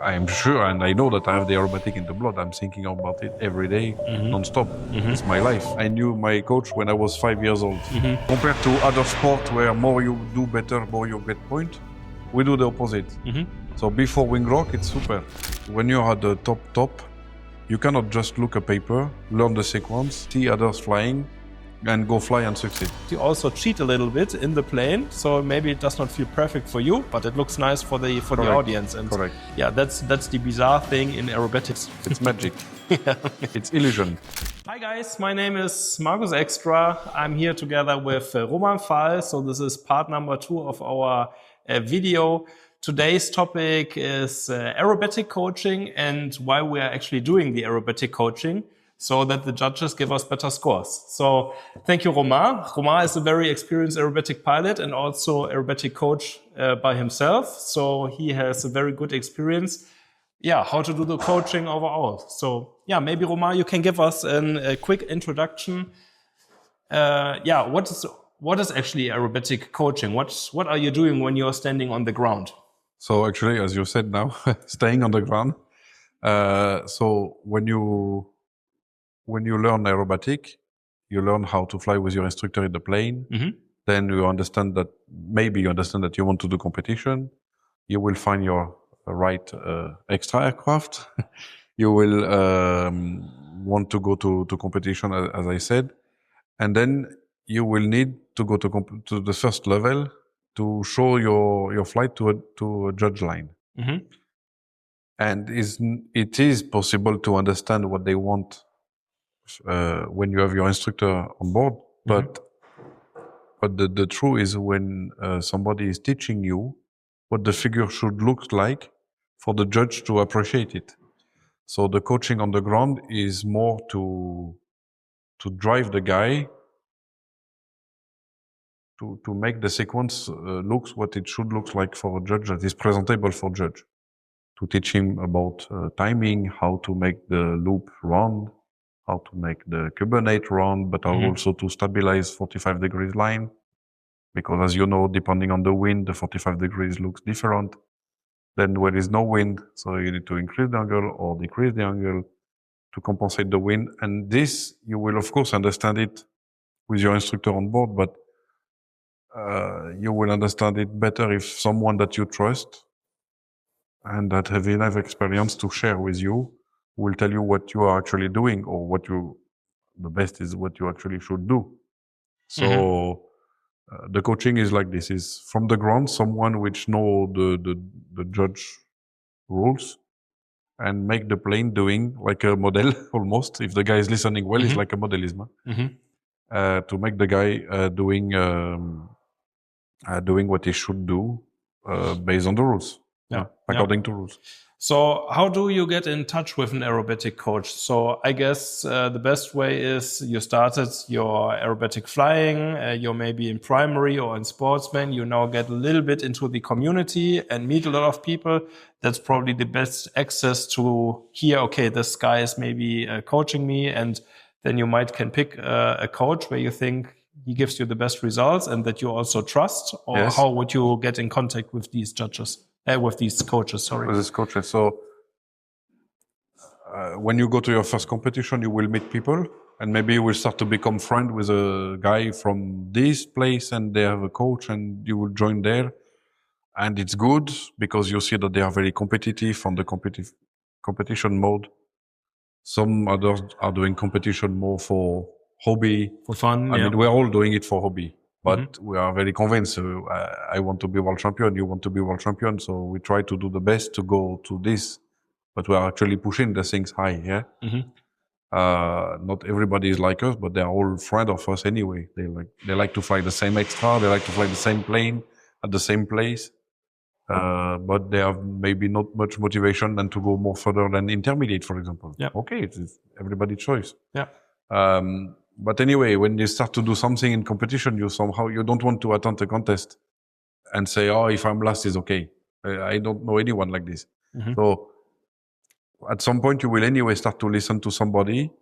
I'm sure and I know that I have the aerobatic in the blood. I'm thinking about it every day, non-stop. It's my life. I knew my coach when I was 5 years old. Compared to other sports where more you do better, more you get point, we do the opposite. So before wing rock, it's super. When you're at the top, you cannot just look at paper, learn the sequence, see others flying, and go fly and succeed. You also cheat a little bit in the plane, so maybe it does not feel perfect for you, but it looks nice for the audience. And correct. Yeah, that's the bizarre thing in aerobatics. It's magic. It's illusion. Hi guys, my name is Markus Extra. I'm here together with Romain Fahl. So this is part number 2 of our video. Today's topic is aerobatic coaching and why we are actually doing the aerobatic coaching, so that the judges give us better scores. So thank you, Romain. Romain is a very experienced aerobatic pilot and also aerobatic coach by himself. So he has a very good experience, how to do the coaching overall. So maybe Romain, you can give us a quick introduction. What is actually aerobatic coaching? What are you doing when you're standing on the ground? So actually, as you said now, staying on the ground. So when you learn aerobatic, you learn how to fly with your instructor in the plane. Then you understand that you want to do competition. You will find your right extra aircraft. You will want to go to competition, as I said, and then you will need to go to the first level to show your flight to a judge line. And it is possible to understand what they want when you have your instructor on board, but the truth is when somebody is teaching you what the figure should look like for the judge to appreciate it. So the coaching on the ground is more to drive the guy to make the sequence looks what it should look like for a judge, that is presentable for judge. To teach him about timing, how to make the loop round, how to make the 𝐂𝐵 round, but also to stabilize 45 degrees line. Because as you know, depending on the wind, the 45 degrees looks different than when there is no wind. So you need to increase the angle or decrease the angle to compensate the wind. And this, you will of course understand it with your instructor on board, but you will understand it better if someone that you trust and that have enough experience to share with you will tell you what you are actually doing, or the best is what you actually should do. So the coaching is like this: is from the ground, someone which know the judge rules and make the plane doing like a model almost. If the guy is listening well, it's like a modelism. To make the guy doing what he should do based on the rules. According to rules. So how do you get in touch with an aerobatic coach? So I guess the best way is you started your aerobatic flying, you're maybe in primary or in sportsman, you now get a little bit into the community and meet a lot of people. That's probably the best access to hear, okay, this guy is maybe coaching me, and then you can pick a coach where you think he gives you the best results and that you also trust, or how would you get in contact with these judges? With these coaches, sorry. With these coaches. So when you go to your first competition, you will meet people, and maybe you will start to become friend with a guy from this place, and they have a coach, and you will join there. And it's good because you see that they are very competitive on the competition mode. Some others are doing competition more for hobby. For fun, I mean, we're all doing it for hobby. But we are very convinced. I want to be world champion. You want to be world champion. So we try to do the best to go to this. But we are actually pushing the things high. Not everybody is like us, but they are all friends of us anyway. They like to fly the same extra. They like to fly the same plane at the same place. But they have maybe not much motivation than to go more further than intermediate, for example. Okay, it's everybody's choice. But anyway, when you start to do something in competition, you don't want to attend a contest and say, oh, if I'm last, is okay. I don't know anyone like this. So at some point, you will anyway start to listen to somebody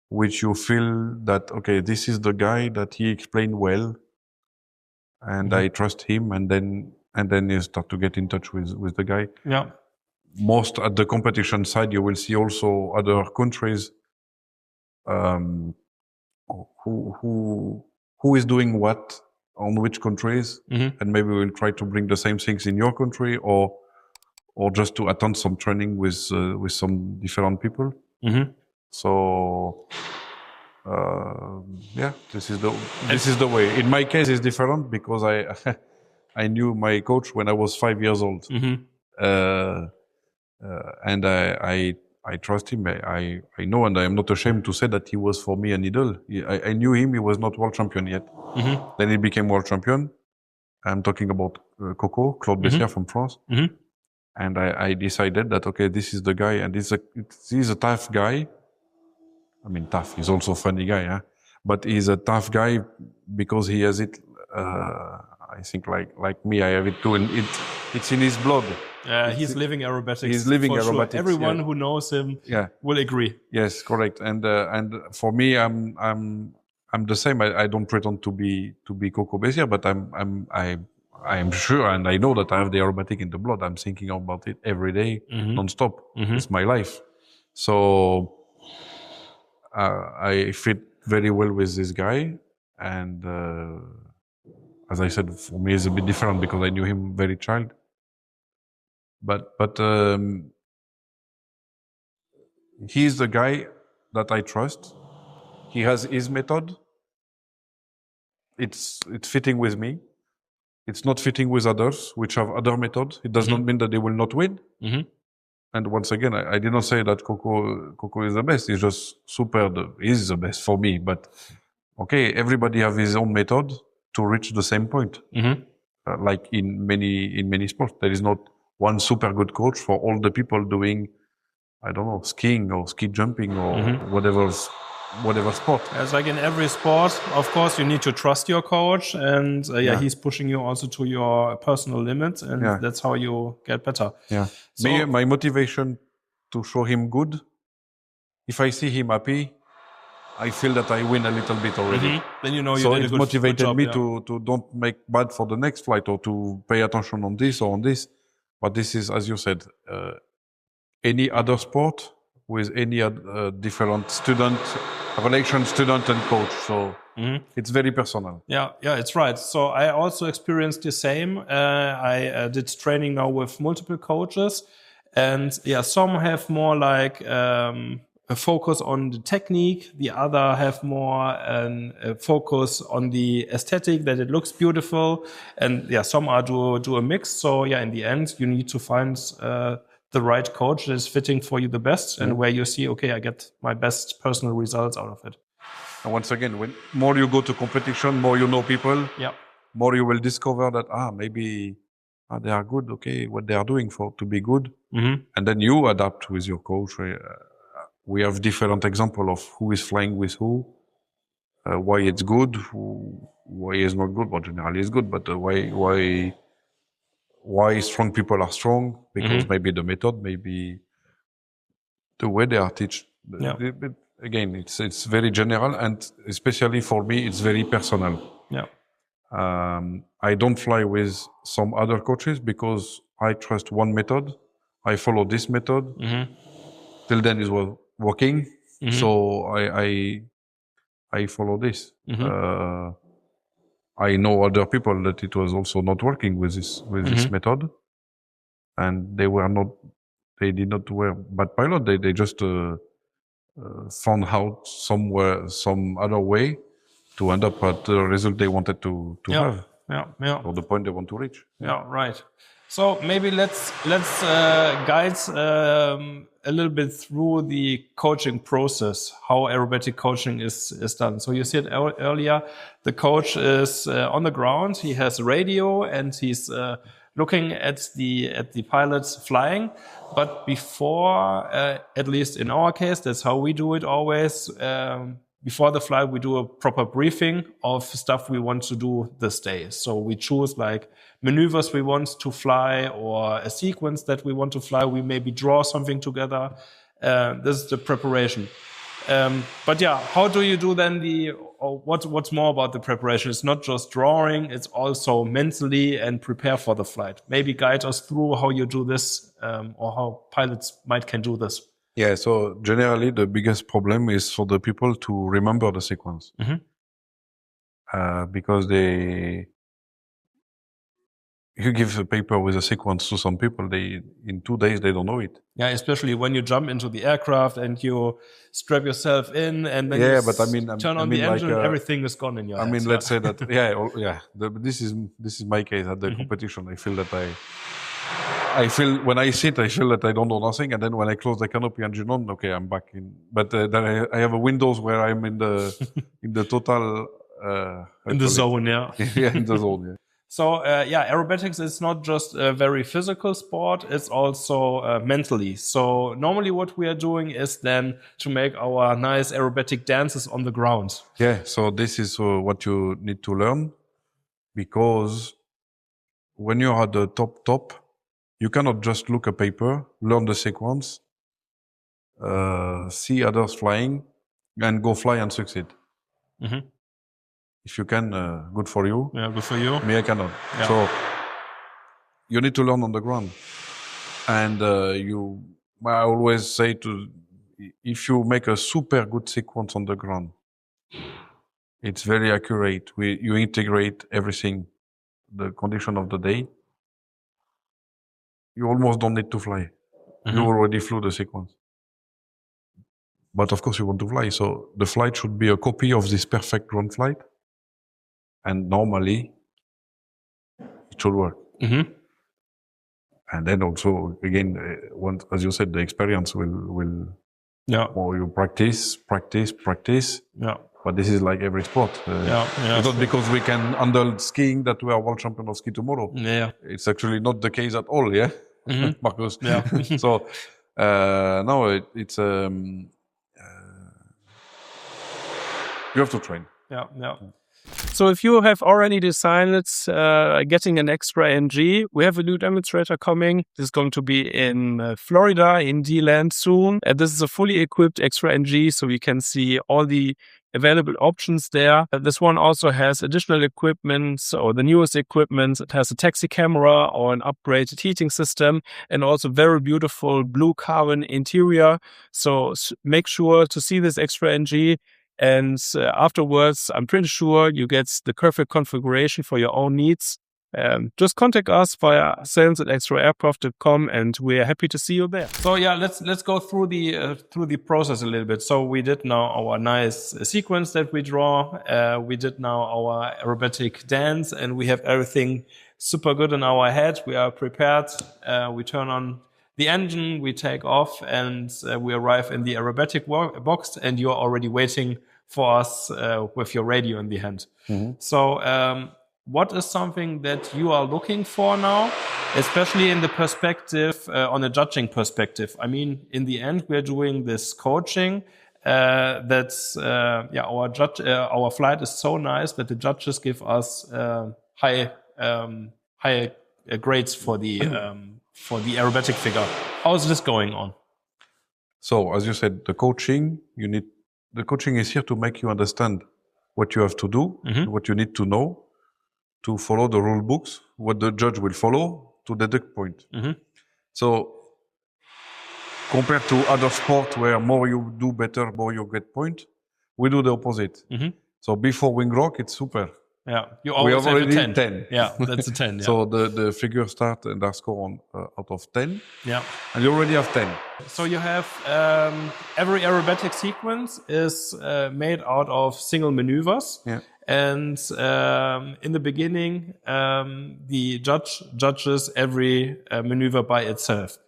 which you feel that, okay, this is the guy that he explained well, and I trust him, and then you start to get in touch with the guy. most at the competition side, you will see also other countries who is doing what on which countries, and maybe we'll try to bring the same things in your country, or just to attend some training with some different people. So yeah, this is the way. In my case, it's different because I knew my coach when I was 5 years old, and I trust him. I know, and I am not ashamed to say that he was for me an idol. I knew him. He was not world champion yet. Then he became world champion. I'm talking about 𝐂𝐗𝐲𝐫𝐞 from France. And I decided that, okay, this is the guy, and he's a tough guy. I mean, tough. He's also a funny guy, huh? But he's a tough guy because he has it. I think like me, I have it too, and it's in his blood. He's living aerobatics. He's living for aerobatics. Sure. Everyone who knows him will agree. Yes, correct. And for me, I'm the same. I don't pretend to be 𝐂𝐗𝐲𝐫𝐞, but I'm sure, and I know that I have the aerobatic in the blood. I'm thinking about it every day, non-stop. It's my life. So I fit very well with this guy, and as I said, for me it's a bit different because I knew him very child. But he's the guy that I trust. He has his method. It's fitting with me. It's not fitting with others, which have other methods. It does not mean that they will not win. And once again, I did not say that 𝐂𝐗 is the best. He's just he's the best for me. But okay, everybody have his own method to reach the same point. Like in many sports, there is not one super good coach for all the people doing, I don't know, skiing or ski jumping or whatever sport. It's like in every sport, of course, you need to trust your coach, and he's pushing you also to your personal limits, and that's how you get better. Yeah. So, my motivation to show him good, if I see him happy, I feel that I win a little bit already. Then you know you so did a it good motivated job, me to don't make bad for the next flight or to pay attention on this or on this. But this is, as you said, any other sport with any different relation student and coach. So it's very personal. Yeah, it's right. So I also experienced the same. I did training now with multiple coaches, and some have more like a focus on the technique. The other have more a focus on the aesthetic, that it looks beautiful, and some are do a mix. So in the end, you need to find the right coach that is fitting for you the best, and where you see, okay, I get my best personal results out of it. And once again, when more you go to competition, more you know people, more you will discover that maybe they are good, okay, what they are doing to be good, and then you adapt with your coach. We have different examples of who is flying with who, why it's good, why it's not good, but generally it's good, but why strong people are strong, because maybe the method, maybe the way they are taught. Again, it's very general, and especially for me, it's very personal. I don't fly with some other coaches because I trust one method. I follow this method. Till then it was working, so I follow this. I know other people that it was also not working with this method, and they did not wear bad pilot. They just found out some other way to end up at the result they wanted to have. Or the point they want to reach. Right. So maybe let's guide a little bit through the coaching process, how aerobatic coaching is done. So you said earlier, the coach is on the ground. He has a radio, and he's looking at the pilots flying. But before, at least in our case, that's how we do it always. Before the flight, we do a proper briefing of stuff we want to do this day. So we choose like maneuvers we want to fly, or a sequence that we want to fly. We maybe draw something together. This is the preparation. But yeah, how do you do then what's more about the preparation? It's not just drawing, it's also mentally and prepare for the flight. Maybe guide us through how you do this, or how pilots can do this. Yeah, so generally the biggest problem is for the people to remember the sequence. Because you give a paper with a sequence to some people, in 2 days they don't know it. Yeah, especially when you jump into the aircraft and you strap yourself in, and then turn on the engine, everything is gone in your head. Let's say that this is my case at the competition. I feel that I feel when I sit, I feel that I don't know nothing, and then when I close the canopy engine on, okay, I'm back in. But then I have a windows where I'm in the in the total in the zone, yeah. Yeah, in the zone, yeah. So aerobatics is not just a very physical sport, it's also mentally. So normally what we are doing is then to make our nice aerobatic dances on the ground. Yeah, so this is what you need to learn, because when you're at the top, you cannot just look a paper, learn the sequence, see others flying, and go fly and succeed. If you can, good for you. Yeah, good for you. Me, I cannot. Yeah. So you need to learn on the ground. And I always say if you make a super good sequence on the ground, it's very accurate. You integrate everything, the condition of the day. You almost don't need to fly. You already flew the sequence. But of course you want to fly. So the flight should be a copy of this perfect ground flight. And normally, it should work. And then also, again, as you said, the experience will or you practice. Yeah. But this is like every sport. It's not because we can handle skiing that we are world champion of ski tomorrow. Yeah. It's actually not the case at all, yeah? Marcus? Yeah. So, no, it's... you have to train. Yeah. So if you have already decided getting an extra NG, we have a new demonstrator coming. This is going to be in Florida, in D-Land soon. And this is a fully equipped extra NG, so you can see all the available options there. This one also has additional equipment, or the newest equipment. It has a taxi camera or an upgraded heating system, and also very beautiful blue carbon interior. So make sure to see this extra NG. And afterwards, I'm pretty sure you get the perfect configuration for your own needs. Just contact us via sales@xtroaircraft.com, and we're happy to see you there. So yeah, let's go through the process a little bit. So we did now our nice sequence that we draw. We did now our aerobatic dance, and we have everything super good in our head. We are prepared. We turn on the engine, we take off, and we arrive in the aerobatic box, and you're already waiting for us with your radio in the hand. So what is something that you are looking for now, especially in the perspective, on a judging perspective? I mean, in the end, we're doing this coaching. Our flight is so nice that the judges give us high grades for the aerobatic figure. How is this going on? So, as you said, the coaching is here to make you understand what you have to do, what you need to know to follow the rule books, what the judge will follow to deduct point. So, compared to other sports where more you do better, more you get point, we do the opposite. So before wing rock, it's super. Yeah, you always have a 10. Yeah, that's a 10. Yeah. So the figure start and are score out of 10. Yeah, and you already have 10. So you have every aerobatic sequence is made out of single maneuvers. Yeah. And in the beginning, the judge judges every maneuver by itself.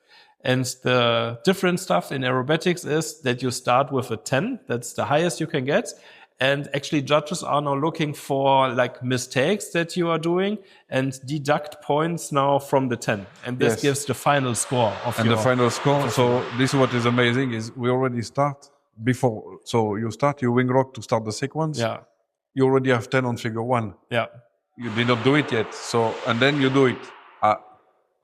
And the different stuff in aerobatics is that you start with a 10. That's the highest you can get. And actually judges are now looking for like mistakes that you are doing and deduct points now from the 10. And this gives the final score of the final score. So this is what is amazing is we already start before. So you start your wing rock to start the sequence. Yeah. You already have 10 on figure 1. Yeah. You did not do it yet. So, and then you do it at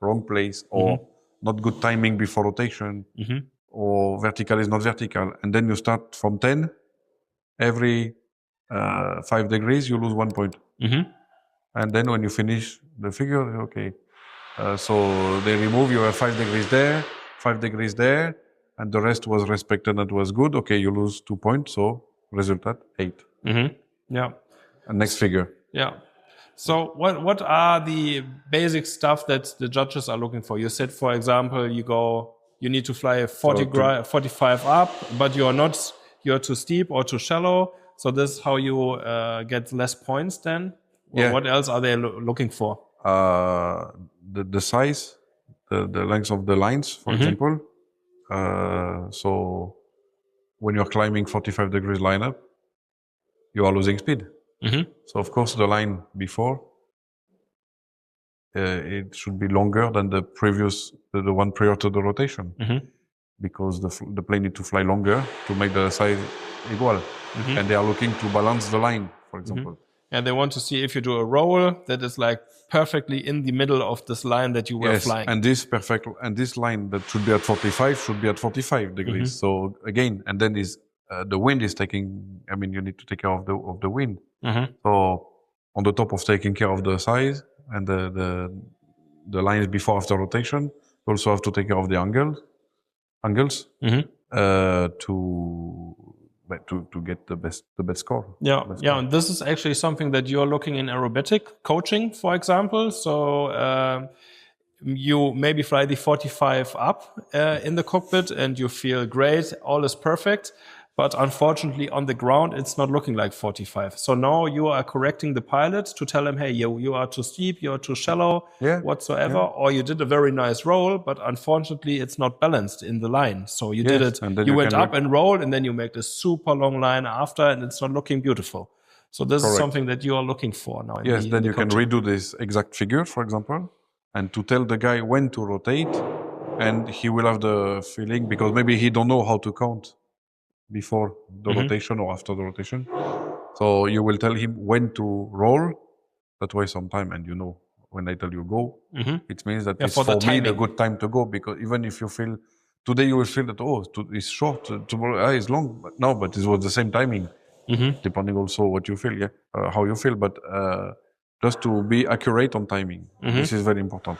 wrong place or not good timing before rotation or vertical is not vertical. And then you start from 10, every 5 degrees, you lose 1 point. And then when you finish the figure, okay. So they remove, you have 5 degrees there, 5 degrees there, and the rest was respected and was good. Okay, you lose 2 points, so result 8. Yeah. And next figure. Yeah. So what are the basic stuff that the judges are looking for? You said, for example, you need to fly 45 up, but you're too steep or too shallow. So this is how you get less points then? Or what else are they looking for? The size, the length of the lines, for example. So when you're climbing 45 degrees line up, you are losing speed. So of course the line before, it should be longer than the one prior to the rotation, because the plane need to fly longer to make the size equal. And they are looking to balance the line, for example. And they want to see if you do a roll that is like perfectly in the middle of this line that you were flying. And this line that should be at 45 should be at 45 degrees. So again, and then the wind is taking. I mean, you need to take care of the wind. So on the top of taking care of the size and the lines before after rotation, you also have to take care of the angles to get the best score. And this is actually something that you're looking in aerobatic coaching, for example. So you maybe fly the 45 up in the cockpit and you feel great, all is perfect. But unfortunately, on the ground, it's not looking like 45. So now you are correcting the pilot to tell him, hey, you are too steep, you're too shallow, whatsoever. Or you did a very nice roll, but unfortunately, it's not balanced in the line. So you did it, you went up and rolled, and then you make this super long line after, and it's not looking beautiful. So this is something that you are looking for now. Then you can redo this exact figure, for example, and to tell the guy when to rotate, and he will have the feeling, because maybe he don't know how to count before the rotation or after the rotation. So you will tell him when to roll. That way sometime, and when I tell you go, it means that it's for me a good time to go, because even if you feel, today you will feel that, it's short, tomorrow it's long, but it was the same timing, depending also what you feel, how you feel, but just to be accurate on timing. This is very important.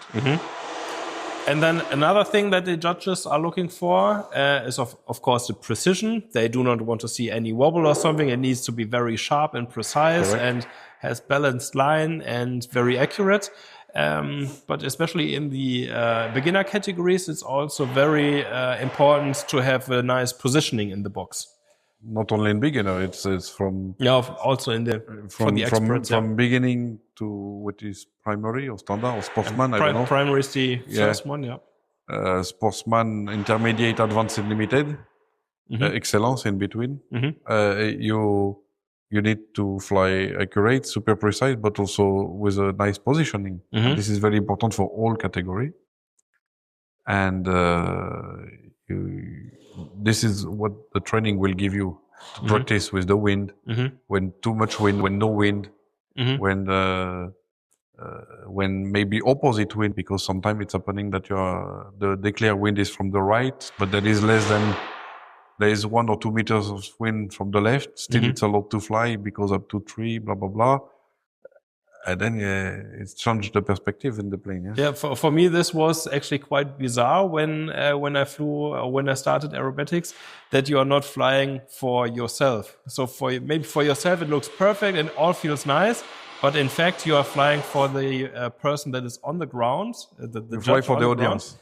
And then another thing that the judges are looking for is, of course, the precision. They do not want to see any wobble or something. It needs to be very sharp and precise and has balanced line and very accurate. But especially in the beginner categories, it's also very important to have a nice positioning in the box. Not only in beginner, it's from also in the for the experts, from beginning to what is primary or standard or sportsman. I don't know. Primary is the first one, sportsman, intermediate, advanced, and limited. Excellence in between. You need to fly accurate, super precise, but also with a nice positioning. This is very important for all category. And this is what the training will give you to practice with the wind, when too much wind, when no wind, when maybe opposite wind, because sometimes it's happening that the declared wind is from the right, but there is 1 or 2 meters of wind from the left. Still, it's allowed to fly because up to 3, blah, blah, blah. And then it's changed the perspective in the plane. For me, this was actually quite bizarre when I flew or when I started aerobatics, that you are not flying for yourself. So maybe for yourself it looks perfect and all feels nice, but in fact you are flying for the person that is on the ground. You fly for the audience.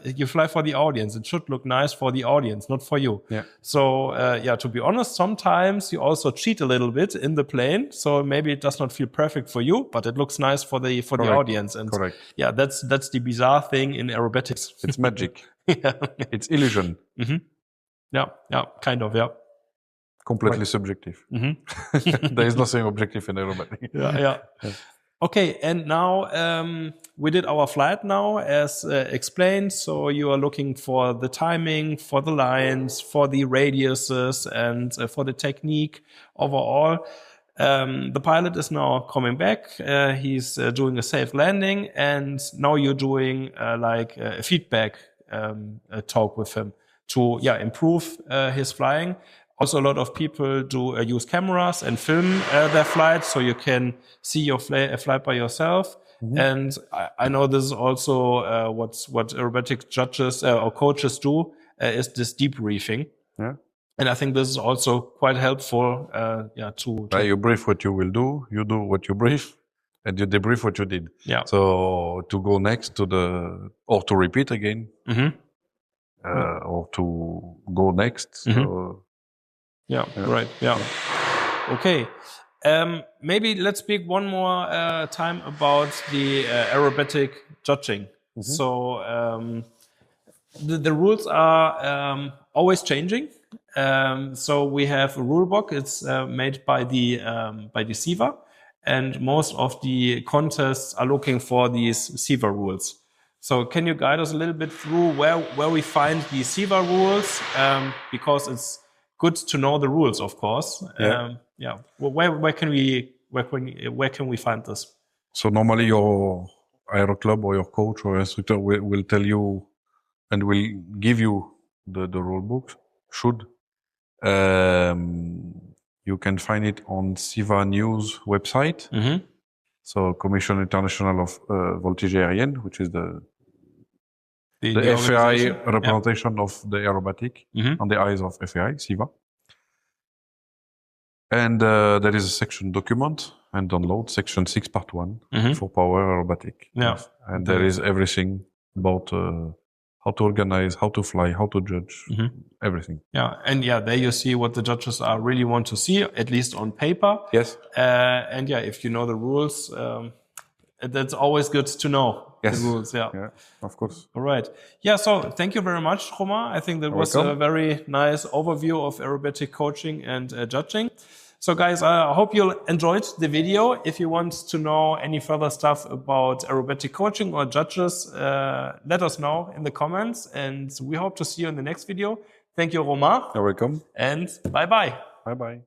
You fly for the audience. It should look nice for the audience, not for you. So, to be honest, sometimes you also cheat a little bit in the plane. So maybe it does not feel perfect for you, but it looks nice for the audience. And that's the bizarre thing in aerobatics. It's magic. It's illusion. Kind of, Completely subjective. There is nothing objective in aerobatic. Okay, and now we did our flight now as explained. So you are looking for the timing, for the lines, for the radiuses, and for the technique overall. The pilot is now coming back. He's doing a safe landing, and now you're doing a feedback talk with him. to improve his flying. Also, a lot of people do use cameras and film their flights, so you can see your flight by yourself. And I know this is also what aerobatic judges or coaches do is this debriefing. Yeah. And I think this is also quite helpful. You brief what you will do, you do what you brief, and you debrief what you did. Yeah. So to go next to or to repeat again, or to go next. Right. Yeah. Okay. Maybe let's speak one more time about the aerobatic judging. So the rules are always changing. So we have a rule book. It's made by the 𝐭𝐸𝐫, and most of the contests are looking for these 𝐭𝐸𝐫 rules. So can you guide us a little bit through where we find the 𝐭𝐸𝐫 rules? Because it's good to know the rules, of course. Where can we find this? So normally your aero club or your coach or instructor will tell you and will give you the rule book. You can find it on 𝐶IVA News website. So Commission International of Voltige Aérienne, which is the FAI representation of the aerobatic on the eyes of FAI, 𝐶IVA. And there is a section document and download, section 6, part 1, for power aerobatic. Yeah. And there is everything about how to organize, how to fly, how to judge, everything. Yeah, and there you see what the judges really want to see, at least on paper. Yes. And if you know the rules, that's always good to know. Yes. The rules, Yeah, of course. All right. Yeah, so thank you very much, Romain. I think that was a very nice overview of aerobatic coaching and judging. So guys, I hope you enjoyed the video. If you want to know any further stuff about aerobatic coaching or judges, let us know in the comments, and we hope to see you in the next video. Thank you, Romain. You're welcome. And bye-bye. Bye-bye.